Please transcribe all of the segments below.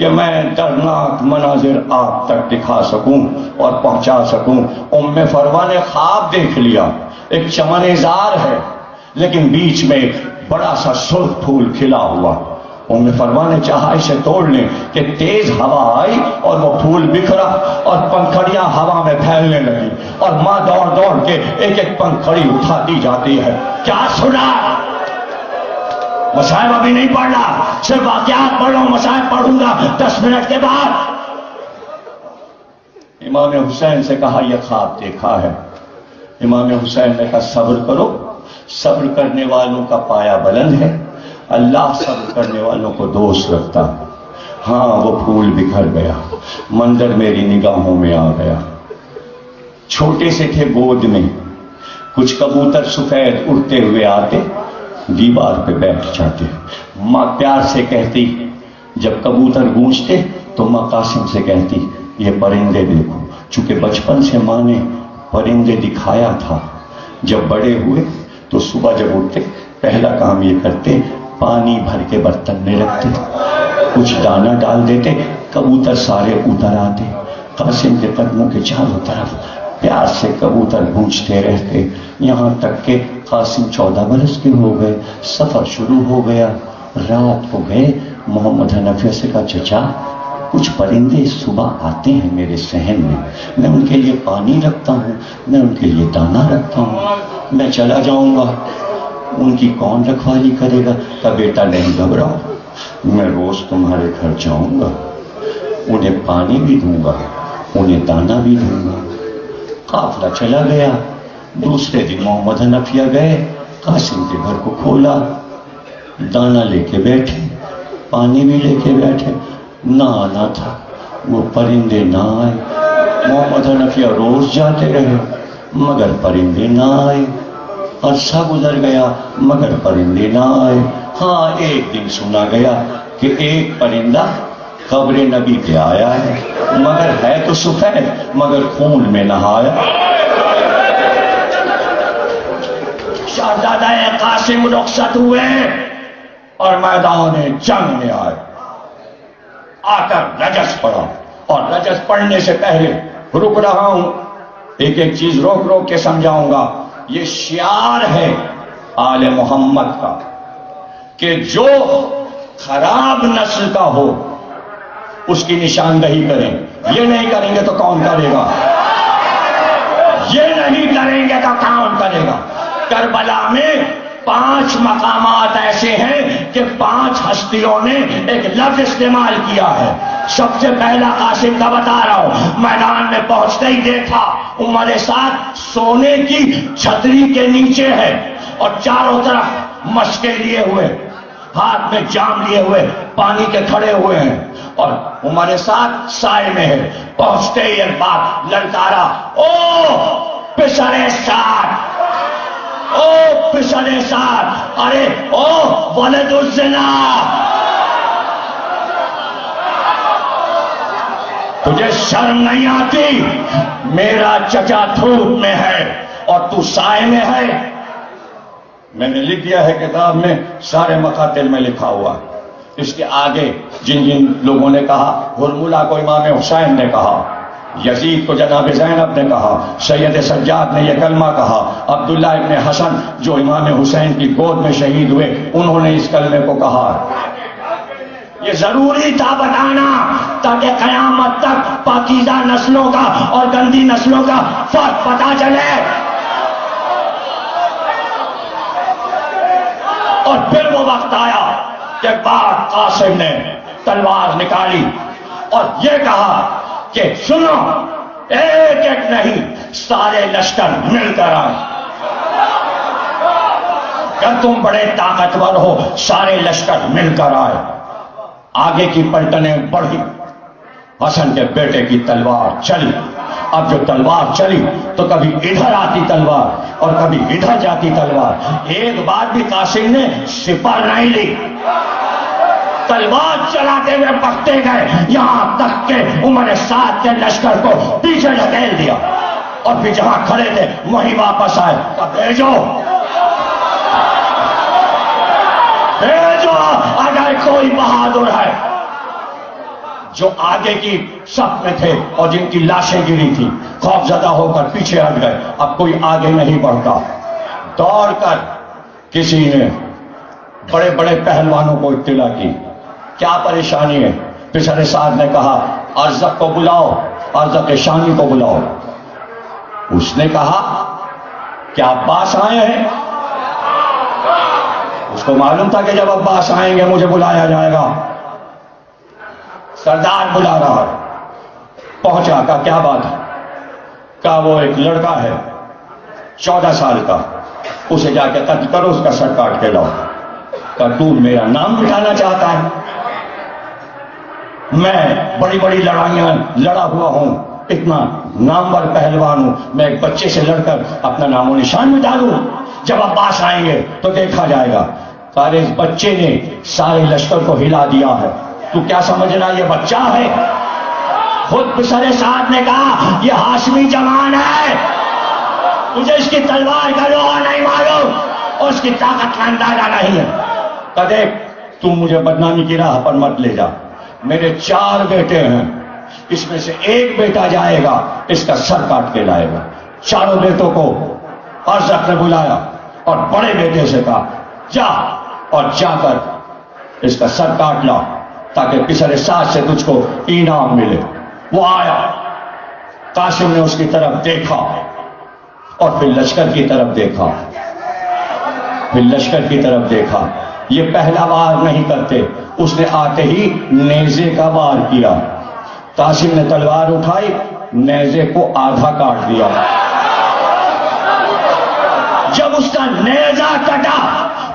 کہ میں دردناک مناظر آپ تک دکھا سکوں اور پہنچا سکوں۔ ام فروا نے خواب دیکھ لیا، ایک چمن زار ہے لیکن بیچ میں ایک بڑا سا سرخ پھول کھلا ہوا۔ ام فرما نے چاہا اسے توڑ لیں کہ تیز ہوا آئی اور وہ پھول بکھرا اور پنکھڑیاں ہوا میں پھیلنے لگی، اور ماں دوڑ دوڑ کے ایک ایک پنکھڑی اٹھاتی جاتی ہے۔ کیا سنا؟ مصائب ابھی نہیں پڑھنا، صرف واقعات پڑھ لو، مصائب پڑھوں گا 10 منٹ کے بعد۔ امام حسین سے کہا یہ خواب دیکھا ہے۔ امام حسین نے کہا صبر کرو، صبر کرنے والوں کا پایہ بلند ہے، اللہ صبر کرنے والوں کو دوست رکھتا۔ ہاں وہ پھول بکھر گیا، منظر میری نگاہوں میں آ گیا۔ چھوٹے سے تھے گود میں، کچھ کبوتر سفید اڑتے ہوئے آتے، دیوار پہ بیٹھ جاتے۔ ماں پیار سے کہتی، جب کبوتر گونجتے تو ماں قاسم سے کہتی یہ پرندے دیکھو، چونکہ بچپن سے ماں نے پرندے دکھایا تھا۔ جب بڑے ہوئے تو صبح جب اٹھتے پہلا کام یہ کرتے، پانی بھر کے برتن میں رکھتے، کچھ دانہ ڈال دیتے، کبوتر سارے اتر آتے۔ قاسم کے قدموں کے چاروں طرف پیار سے کبوتر گونجتے رہتے، یہاں تک کہ قاسم 14 برس کے ہو گئے، سفر شروع ہو گیا۔ رات کو گئے، محمد حنفیہ سے کہا چچا کچھ پرندے صبح آتے ہیں میرے صحن میں ان کے لیے پانی رکھتا ہوں، میں ان کے لیے دانہ رکھتا ہوں، میں چلا جاؤں گا، ان کی کون رکھوالی کرے گا؟ کہا بیٹا نہیں گھبراؤ، میں روز تمہارے گھر جاؤں گا، انہیں پانی بھی دوں گا، انہیں دانہ بھی دوں گا۔ قافلہ چلا گیا۔ دوسرے دن محمد حنفیہ گئے، قاسم کے گھر کو کھولا، دانہ لے کے بیٹھے، پانی بھی لے کے بیٹھے، نہ آنا تھا، وہ پرندے نہ آئے۔ محمد حنفیہ روز جاتے رہے مگر پرندے نہ آئے، عرصہ گزر گیا مگر پرندے نہ آئے۔ ہاں ایک دن سنا گیا کہ ایک پرندہ قبر نبی پہ آیا ہے، مگر ہے تو سفید مگر خون میں نہایا۔ شہزادہ قاسم رخصت ہوئے اور میدان جنگ میں آئے، آ کر رجس پڑھا، اور رجس پڑھنے سے پہلے رک رہا ہوں، ایک ایک چیز روک روک کے سمجھاؤں گا۔ یہ شعار ہے آل محمد کا کہ جو خراب نسل کا ہو اس کی نشاندہی کریں، یہ نہیں کریں گے تو کون کرے گا؟ یہ نہیں کریں گے تو کون کرے گا؟ کربلا میں 5 مقامات ایسے ہیں کہ 5 ہستیوں نے ایک لفظ استعمال کیا ہے۔ سب سے پہلا قاسم کا بتا رہا ہوں، میدان میں پہنچتے ہی دیکھا عمر ساتھ سونے کی چھتری کے نیچے ہے اور چاروں طرف مشقیں لیے ہوئے، ہاتھ میں جام لیے ہوئے، پانی کے کھڑے ہوئے ہیں، اور عمر ساتھ سائے میں ہے۔ پہنچتے ہی ایک بات للکارا، او پسرے ساتھ، او پسرے ساتھ، ارے او ولد الزنا، تجھے شرم نہیں آتی؟ میرا چچا دھوپ میں ہے اور تو سائے میں ہے۔ میں نے لکھ دیا ہے کتاب میں، سارے مقاتل میں لکھا ہوا۔ اس کے آگے جن جن لوگوں نے کہا، ہرملہ کو امام حسین نے کہا، یزید کو جناب زینب نے کہا، سید سجاد نے یہ کلمہ کہا، عبداللہ ابن حسن جو امام حسین کی گود میں شہید ہوئے انہوں نے اس کلمے کو کہا۔ یہ ضروری تھا بتانا تاکہ قیامت تک پاکیزہ نسلوں کا اور گندی نسلوں کا فرق پتہ چلے۔ اور پھر وہ وقت آیا کہ بعد قاسم نے تلوار نکالی اور یہ کہا کہ سنو، ایک ایک نہیں سارے لشکر مل کر آئے، کہ تم بڑے طاقتور ہو، سارے لشکر مل کر آئے۔ آگے کی پلٹنیں بڑھی، حسن کے بیٹے کی تلوار چلی۔ اب جو تلوار چلی تو کبھی ادھر آتی تلوار اور کبھی ادھر جاتی تلوار، ایک بار بھی قاسم نے سپر نہیں لی، تلوار چلاتے ہوئے بڑھتے گئے، یہاں تک کہ عمر سعد کے لشکر کو پیچھے ڈھکیل دیا، اور پھر جہاں کھڑے تھے وہیں واپس آئے، بھیجو بھیجو اگر کوئی بہادر ہے۔ جو آگے کی صف میں تھے اور جن کی لاشیں گری تھی خوفزدہ ہو کر پیچھے ہٹ گئے. اب کوئی آگے نہیں بڑھتا. دوڑ کر کسی نے بڑے بڑے پہلوانوں کو اطلاع کی کیا پریشانی ہے. پسر سعد نے کہا ارزق کو بلاؤ, ارزق شانی کو بلاؤ. اس نے کہا کیا عباس آئے ہیں؟ اس کو معلوم تھا کہ جب عباس آئیں گے مجھے بلایا جائے گا. سردار بلا رہا ہے. پہنچا, کہا کیا بات ہے؟ کہا وہ ایک لڑکا ہے 14 سال کا, اسے جا کے قتل کرو, اس کا سر کاٹ کے لاؤ. کہا تو میرا نام مٹانا چاہتا ہے؟ میں بڑی بڑی لڑائیاں لڑا ہوا ہوں, اتنا نامور پہلوان ہوں, میں ایک بچے سے لڑ کر اپنا نام و نشان مٹا لوں؟ جب عباس آئیں گے تو دیکھا جائے گا. سارے اس بچے نے سارے لشکر کو ہلا دیا ہے, تو کیا سمجھ رہا یہ بچہ ہے؟ خود پسر سعد نے کہا یہ ہاشمی جوان ہے, تجھے اس کی تلوار کا لوہا نہیں معلوم اور اس کی طاقت کا اندازہ نہیں ہے. کہ دیکھ تم مجھے بدنامی کی راہ پر مت لے جا, میرے 4 بیٹے ہیں, اس میں سے ایک بیٹا جائے گا اس کا سر کاٹ کے لائے گا. 4 بیٹوں کو ارزق نے بلایا اور بڑے بیٹے سے کہا جا اور جا کر اس کا سر کاٹ لا تاکہ پسر سعد سے تجھ کو انعام ملے. وہ آیا, قاسم نے اس کی طرف دیکھا اور پھر لشکر کی طرف دیکھا, پھر لشکر کی طرف دیکھا. یہ پہلا وار نہیں کرتے, اس نے آتے ہی نیزے کا وار کیا. قاسم نے تلوار اٹھائی, نیزے کو آدھا کاٹ دیا. جب اس کا نیزہ کٹا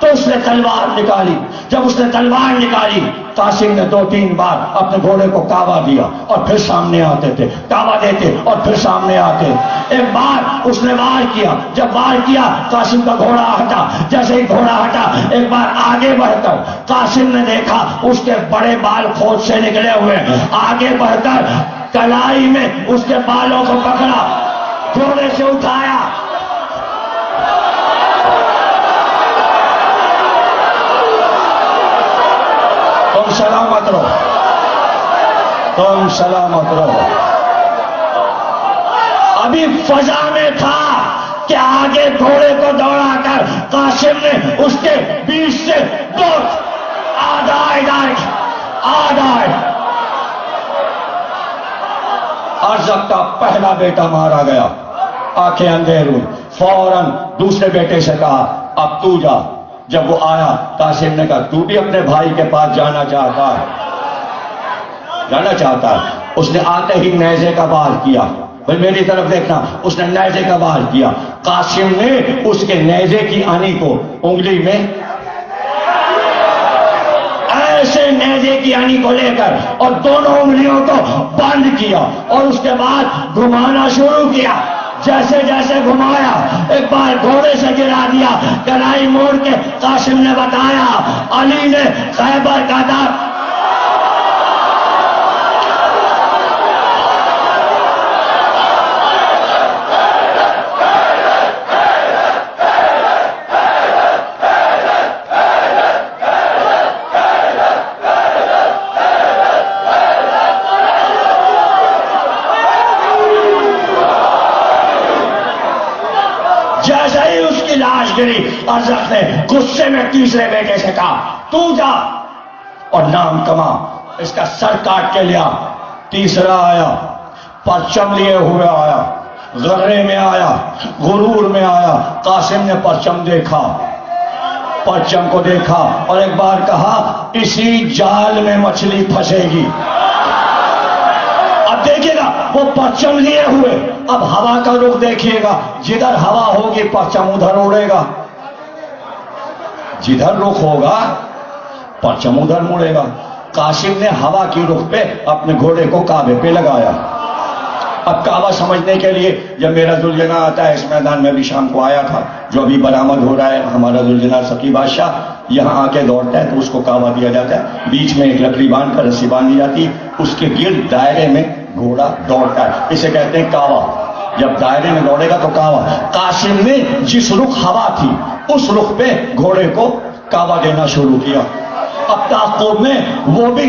تو اس نے تلوار نکالی. جب اس نے تلوار نکالی قاسم نے 2-3 بار اپنے گھوڑے کو کعبہ دیا اور پھر سامنے آتے تھے, کعبہ دیتے اور پھر سامنے آتے. ایک بار اس نے وار کیا, جب وار کیا قاسم کا گھوڑا ہٹا. جیسے ہی گھوڑا ہٹا ایک بار آگے بڑھ کر قاسم نے دیکھا اس کے بڑے بال کھوج سے نکلے ہوئے. آگے بڑھ کر کلائی میں اس کے بالوں کو پکڑا, گھوڑے سے اٹھایا. تم سلامت رہو, تم سلامت رہو. ابھی فضا میں تھا کہ آگے گھوڑے کو دوڑا کر قاسم نے اس کے بیچ سے آدھائے. ارزق کا پہلا بیٹا مارا گیا, آنکھیں اندھیر ہوئی. فوراً دوسرے بیٹے سے کہا اب تو جا. جب وہ آیا قاسم نے کہا تو بھی اپنے بھائی کے پاس جانا چاہتا ہے؟ اس نے آتے ہی نیزے کا وار کیا. بھائی میری طرف دیکھنا, اس نے نیزے کا وار کیا. قاسم نے اس کے نیزے کی آنی کو انگلی میں ایسے نیزے کی آنی کو لے کر اور دونوں انگلیوں کو بند کیا اور اس کے بعد گھمانا شروع کیا. جیسے جیسے گھمایا ایک بار گھوڑے سے گرا دیا. کلائی موڑ کے قاسم نے بتایا علی نے خیبر کا دار. جیسے ہی اس کی لاش گری ارزق نے غصے میں تیسرے بیٹے سے کہا تو جا اور نام کما, اس کا سر کاٹ کے لیا. تیسرا آیا, پرچم لیے ہوئے آیا, غرے میں آیا, غرور میں آیا. قاسم نے پرچم دیکھا, پرچم کو دیکھا اور ایک بار کہا اسی جال میں مچھلی پھنسے گی. اب دیکھیے گا وہ پرچم لیے ہوئے, اب ہوا کا رخ دیکھیے گا, جدھر ہوا ہوگی پرچم ادھر اڑے گا, جدھر رخ ہوگا پرچم ادھر مڑے گا. قاسم نے ہوا کی رخ پہ اپنے گھوڑے کو کعبے پہ لگایا. اب کعبہ سمجھنے کے لیے جب میرا ذوالجناح آتا ہے, اس میدان میں بھی شام کو آیا تھا, جو ابھی برآمد ہو رہا ہے, ہمارا ذوالجناح سقی بادشاہ یہاں آ کے دوڑتا ہے تو اس کو کعبہ دیا جاتا ہے. بیچ میں ایک لکڑی باندھ کر رسی باندھ دی جاتی ہے, اس کے گرد دائرے میں گھوڑا دوڑتا ہے, اسے کہتے ہیں کعبہ. جب دائرے میں دوڑے گا تو کعبہ. قاسم نے جس رخ ہوا تھی اس رخ پہ گھوڑے کو کعبہ دینا شروع کیا. اب تعاقب میں وہ بھی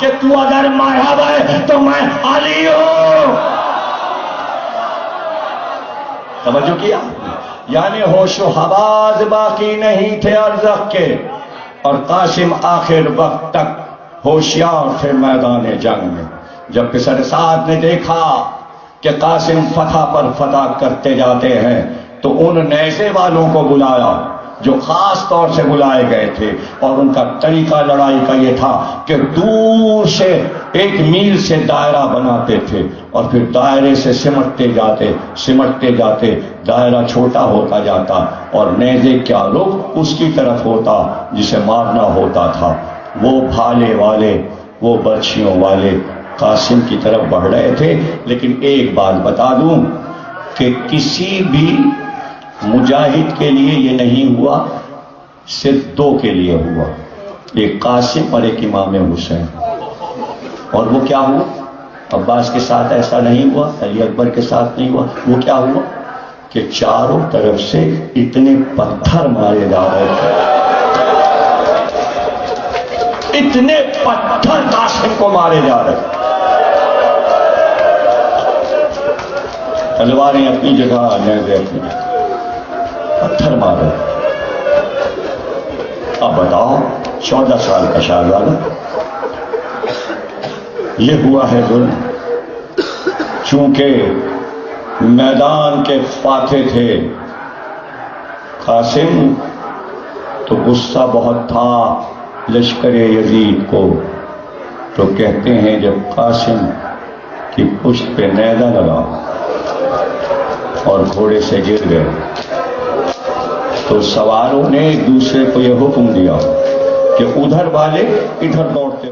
کہ تو اگر مذہب ہے تو میں علی ہوں. توجہ کیا؟ یعنی ہوش و حواس باقی نہیں تھے ارزق کے، اور قاسم آخر وقت تک ہوشیار تھے میدان جنگ میں. جب پسر سعد نے دیکھا کہ قاسم فتح پر فتح کرتے جاتے ہیں تو ان نیزے والوں کو بلایا جو خاص طور سے بلائے گئے تھے، اور ان کا طریقہ لڑائی کا یہ تھا کہ دور سے 1 میل سے دائرہ بناتے تھے اور پھر دائرے سے سمٹتے جاتے دائرہ چھوٹا ہوتا جاتا اور نیزے کیا رخ اس کی طرف ہوتا جسے مارنا ہوتا تھا. وہ بھالے والے، وہ برچھیوں والے قاسم کی طرف بڑھ رہے تھے. لیکن ایک بات بتا دوں کہ کسی بھی مجاہد کے لیے یہ نہیں ہوا، صرف 2 کے لیے ہوا، ایک قاسم اور ایک امام حسین. اور وہ کیا ہوا؟ عباس کے ساتھ ایسا نہیں ہوا، علی اکبر کے ساتھ نہیں ہوا. وہ کیا ہوا کہ چاروں طرف سے اتنے پتھر مارے جا رہے تھے، اتنے پتھر قاسم کو مارے جا رہے تھے. تلواریں اپنی جگہ، نیزے اپنی جگہ، پتھر مارے. اب بتاؤ 14 سال کا شاہزادہ، یہ ہوا ہے ظلم. چونکہ میدان کے فاتح تھے قاسم تو غصہ بہت تھا لشکر یزید کو، تو کہتے ہیں جب قاسم کی پشت پہ نیزہ لگا اور گھوڑے سے گر گئے تو سواروں نے ایک دوسرے کو یہ حکم دیا کہ ادھر والے ادھر دوڑتے